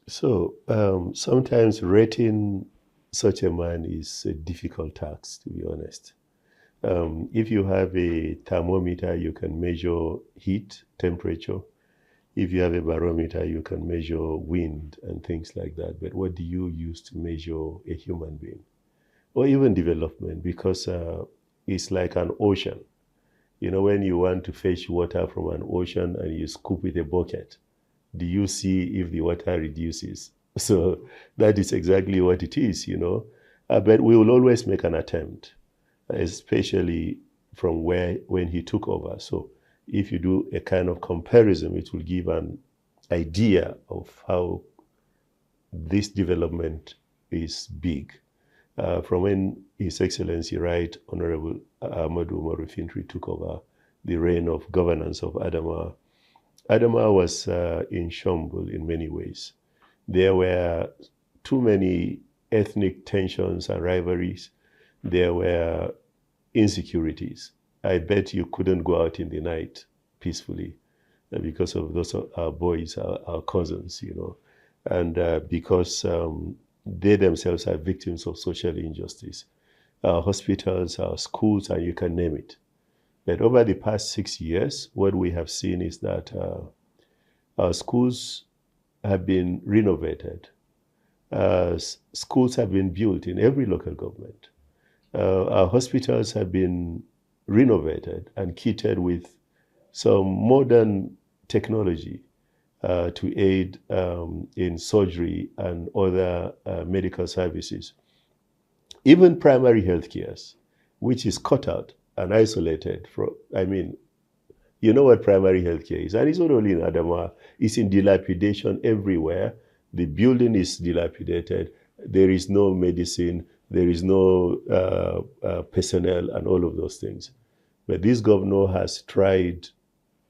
So sometimes rating such a man is a difficult task, to be honest. If you have a thermometer, you can measure heat, temperature. If you have a barometer, you can measure wind and things like that. But what do you use to measure a human being? Or even development, because it's like an ocean. You know, when you want to fetch water from an ocean and you scoop with a bucket, do you see if the water reduces? So that is exactly what it is, you know. But we will always make an attempt, especially from where when he took over. So if you do a kind of comparison, it will give an idea of how this development is big. From when His Excellency Right Honorable Ahmadu Fintiri took over the reign of governance of Adamawa, Adamawa was in shambles in many ways. There were too many ethnic tensions and rivalries. There were insecurities. I bet you couldn't go out in the night peacefully because of those our boys, our cousins, you know, and because they themselves are victims of social injustice. Our hospitals, our schools, and you can name it. But over the past 6 years, what we have seen is that our schools have been renovated. Schools have been built in every local government. Our hospitals have been renovated and kitted with some modern technology to aid in surgery and other medical services. Even primary health care, which is cut out and isolated from, I mean, you know what primary health care is. And it's not only in Adamawa, it's in dilapidation everywhere. The building is dilapidated. There is no medicine. There is no personnel and all of those things. But this governor has tried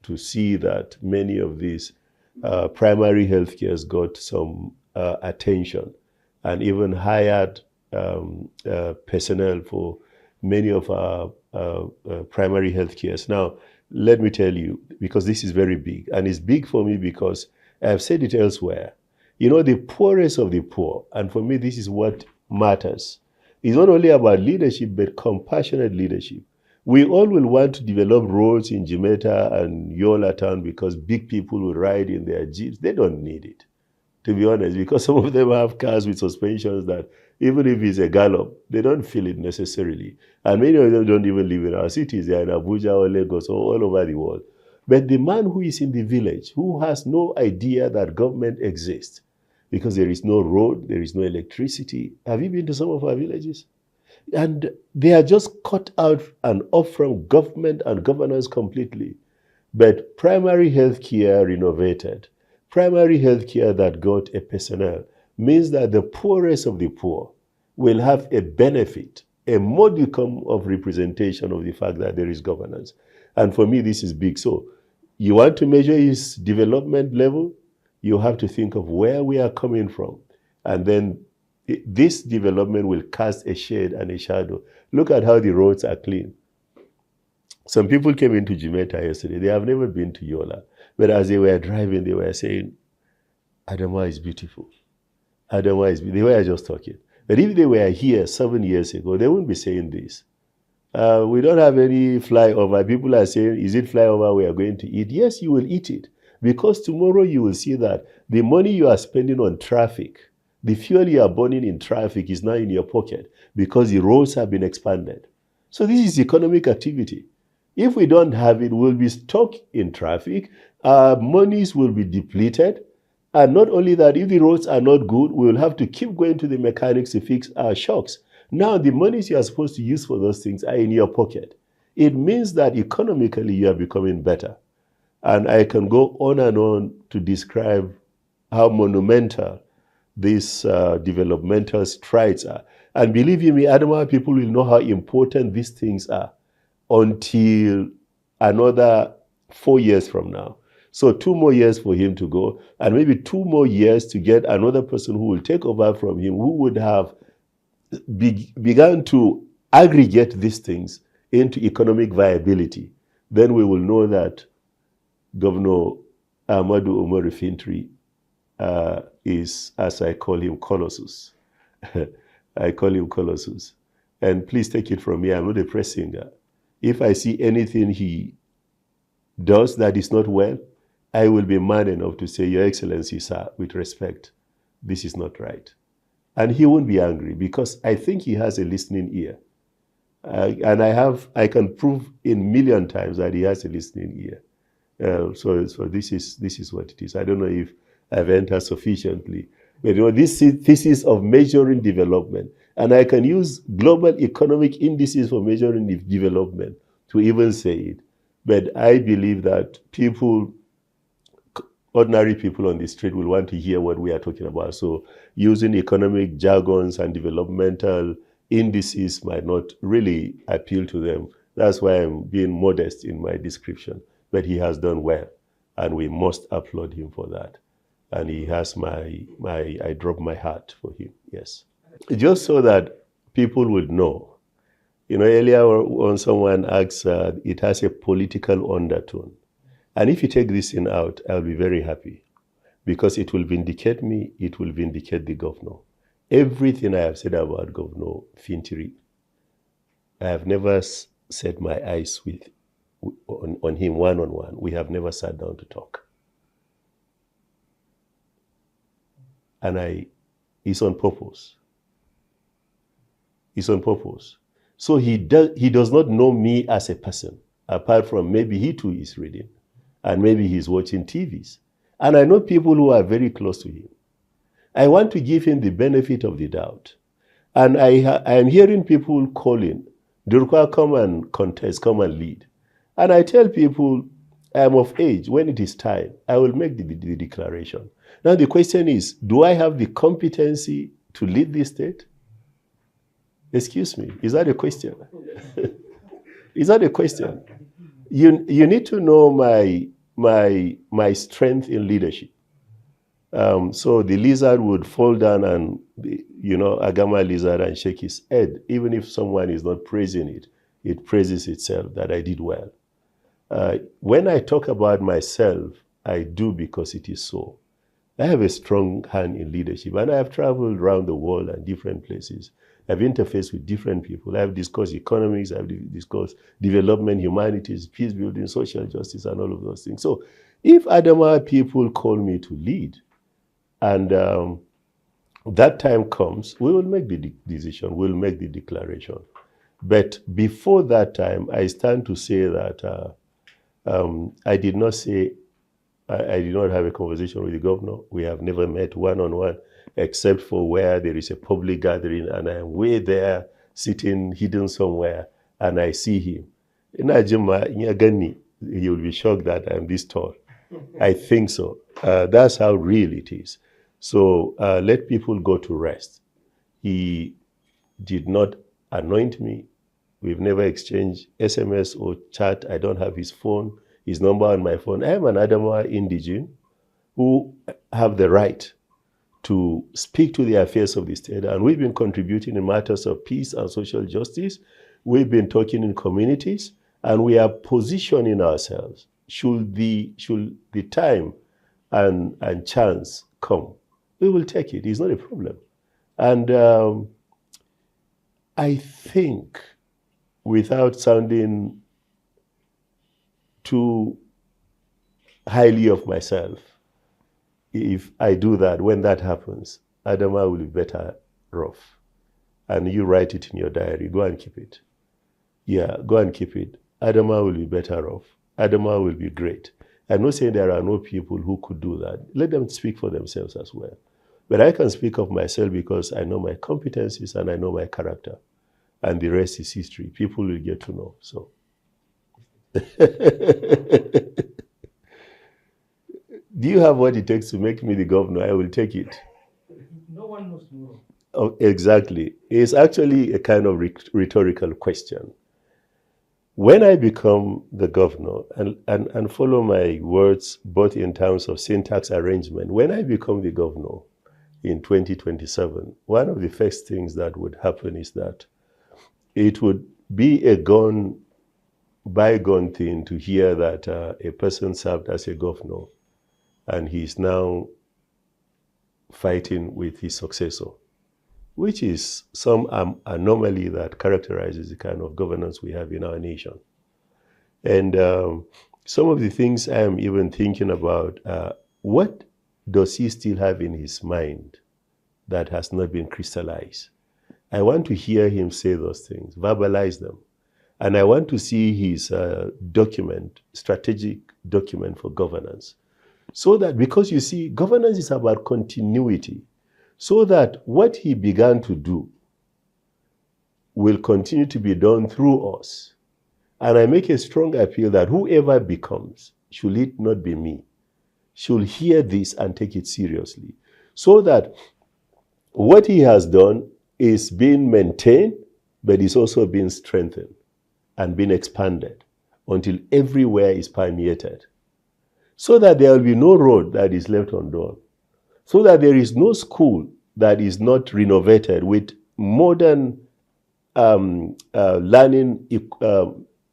to see that many of these primary health cares got some attention and even hired personnel for many of our primary health cares. Now, let me tell you, because this is very big, and it's big for me because I've said it elsewhere. You know, the poorest of the poor, and for me, this is what matters. It's not only about leadership, but compassionate leadership. We all will want to develop roads in Jimeta and Yola Town because big people will ride in their jeeps. They don't need it, to be honest, because some of them have cars with suspensions that even if it's a gallop, they don't feel it necessarily. And many of them don't even live in our cities. They are in Abuja or Lagos or all over the world. But the man who is in the village, who has no idea that government exists, because there is no road, there is no electricity. Have you been to some of our villages? And they are just cut out and off from government and governance completely. But primary health care renovated, primary health care that got a personnel, means that the poorest of the poor will have a benefit, a modicum of representation of the fact that there is governance. And for me, this is big. So you want to measure his development level, you have to think of where we are coming from. And then this development will cast a shade and a shadow. Look at how the roads are clean. Some people came into Jimeta yesterday. They have never been to Yola. But as they were driving, they were saying, Adamawa is beautiful. Adamawa is beautiful. They were just talking. But if they were here 7 years ago, they wouldn't be saying this. We don't have any flyover. People are saying, is it flyover we are going to eat? Yes, you will eat it. Because tomorrow you will see that the money you are spending on traffic, the fuel you are burning in traffic is now in your pocket because the roads have been expanded. So this is economic activity. If we don't have it, we'll be stuck in traffic. Our monies will be depleted. And not only that, if the roads are not good, we will have to keep going to the mechanics to fix our shocks. Now, the monies you are supposed to use for those things are in your pocket. It means that economically you are becoming better. And I can go on and on to describe how monumental these developmental strides are. And believe you me, Adamawa people will know how important these things are until another 4 years from now. So 2 more years for him to go, and maybe 2 more years to get another person who will take over from him, who would have begun to aggregate these things into economic viability. Then we will know that Governor Ahmadu Fintiri is, as I call him, Colossus. I call him Colossus. And please take it from me, I'm not a press singer. If I see anything he does that is not well, I will be man enough to say, Your Excellency, sir, with respect, this is not right. And he won't be angry because I think he has a listening ear. And I can prove in million times that he has a listening ear. So this is what it is. I don't know if I've entered sufficiently. But this is of measuring development. And I can use global economic indices for measuring development to even say it. But I believe that ordinary people on the street will want to hear what we are talking about. So using economic jargons and developmental indices might not really appeal to them. That's why I'm being modest in my description. But he has done well, and we must applaud him for that. And he has I drop my heart for him, yes. Just so that people would know. Earlier when someone asks, it has a political undertone. And if you take this thing out, I'll be very happy because it will vindicate me, it will vindicate the governor. Everything I have said about Governor Fintiri, I have never set my eyes on him one-on-one. We have never sat down to talk. And it's on purpose. It's on purpose. So he does not know me as a person, apart from maybe he too is reading. And maybe he's watching TVs. And I know people who are very close to him. I want to give him the benefit of the doubt. And I am hearing people calling, Durkwa, come and contest, come and lead. And I tell people, I am of age. When it is time, I will make the declaration. Now the question is, do I have the competency to lead this state? Excuse me, is that a question? Is that a question? You need to know my strength in leadership. So the lizard would fall down and, Agama lizard and shake his head. Even if someone is not praising it, it praises itself that I did well. When I talk about myself, I do because it is so. I have a strong hand in leadership, and I have traveled around the world and different places. I've interfaced with different people. I've discussed economics, I've discussed development, humanities, peace building, social justice, and all of those things. So if Adamawa people call me to lead, and that time comes, we will make the decision, we'll make the declaration. But before that time, I stand to say that I did not have a conversation with the governor. We have never met one-on-one, except for where there is a public gathering and I'm way there, sitting hidden somewhere, and I see him. He will be shocked that I'm this tall. I think so. That's how real it is. So let people go to rest. He did not anoint me. We've never exchanged SMS or chat. I don't have his phone, his number on my phone. I am an Adamawa indigene who have the right to speak to the affairs of the state. And we've been contributing in matters of peace and social justice. We've been talking in communities, and we are positioning ourselves. Should the time and chance come, we will take it. It's not a problem. And I think, without sounding too highly of myself, if I do that, when that happens, Adamawa will be better off. And you write it in your diary. Go and keep it. Yeah, go and keep it. Adamawa will be better off. Adamawa will be great. I'm not saying there are no people who could do that. Let them speak for themselves as well. But I can speak of myself because I know my competencies and I know my character. And the rest is history. People will get to know. So. Do you have what it takes to make me the governor? I will take it. No one knows tomorrow. Oh, exactly. It's actually a kind of rhetorical question. When I become the governor, and follow my words both in terms of syntax arrangement, when I become the governor in 2027, one of the first things that would happen is that it would be a bygone thing to hear that a person served as a governor and he is now fighting with his successor, which is some anomaly that characterizes the kind of governance we have in our nation. And some of the things I am even thinking about, what does he still have in his mind that has not been crystallized? I want to hear him say those things, verbalize them. And I want to see his strategic document for governance. So that, because you see, governance is about continuity. So that what he began to do will continue to be done through us. And I make a strong appeal that whoever becomes, should it not be me, should hear this and take it seriously. So that what he has done is being maintained, but is also being strengthened and being expanded until everywhere is permeated. So that there will be no road that is left undone. So that there is no school that is not renovated with modern learning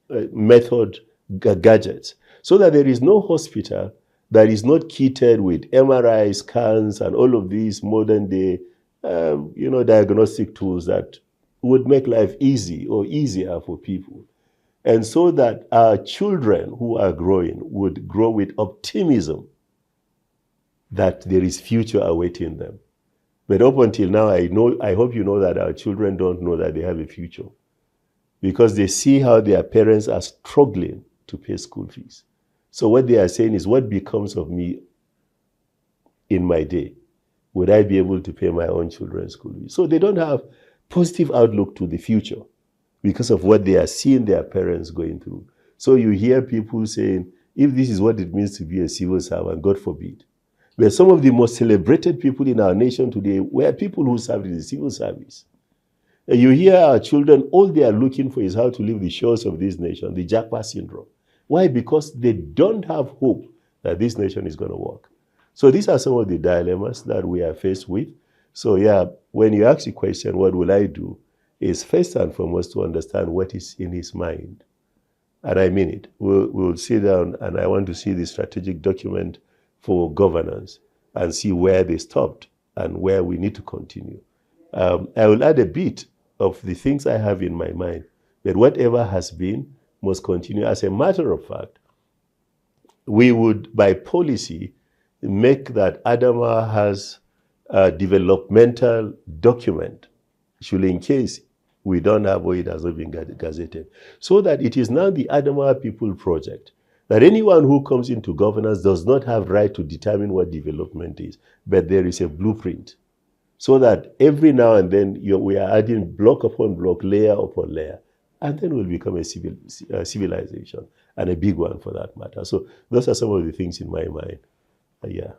method gadgets. So that there is no hospital that is not kitted with MRI scans and all of these modern day diagnostic tools that would make life easy or easier for people. And so that our children who are growing would grow with optimism that there is future awaiting them. But up until now, I hope you know that our children don't know that they have a future, because they see how their parents are struggling to pay school fees. So what they are saying is, what becomes of me in my day? Would I be able to pay my own children's school fees? So they don't have positive outlook to the future because of what they are seeing their parents going through. So you hear people saying, if this is what it means to be a civil servant, God forbid. But some of the most celebrated people in our nation today were people who served in the civil service. And you hear our children, all they are looking for is how to leave the shores of this nation, the Jackpot syndrome. Why? Because they don't have hope that this nation is going to work. So these are some of the dilemmas that we are faced with. So yeah, when you ask the question, what will I do? Is first and foremost to understand what is in his mind. And I mean it. We'll sit down, and I want to see the strategic document for governance and see where they stopped and where we need to continue. I will add a bit of the things I have in my mind, but whatever has been must continue. As a matter of fact, we would, by policy, make that Adamawa has a developmental document, should in case we don't have or it has not been gazetted, so that it is now the Adamawa People Project, that anyone who comes into governance does not have right to determine what development is, but there is a blueprint. So that every now and then we are adding block upon block, layer upon layer, and then we'll become a civilization, and a big one for that matter. So those are some of the things in my mind. Yeah.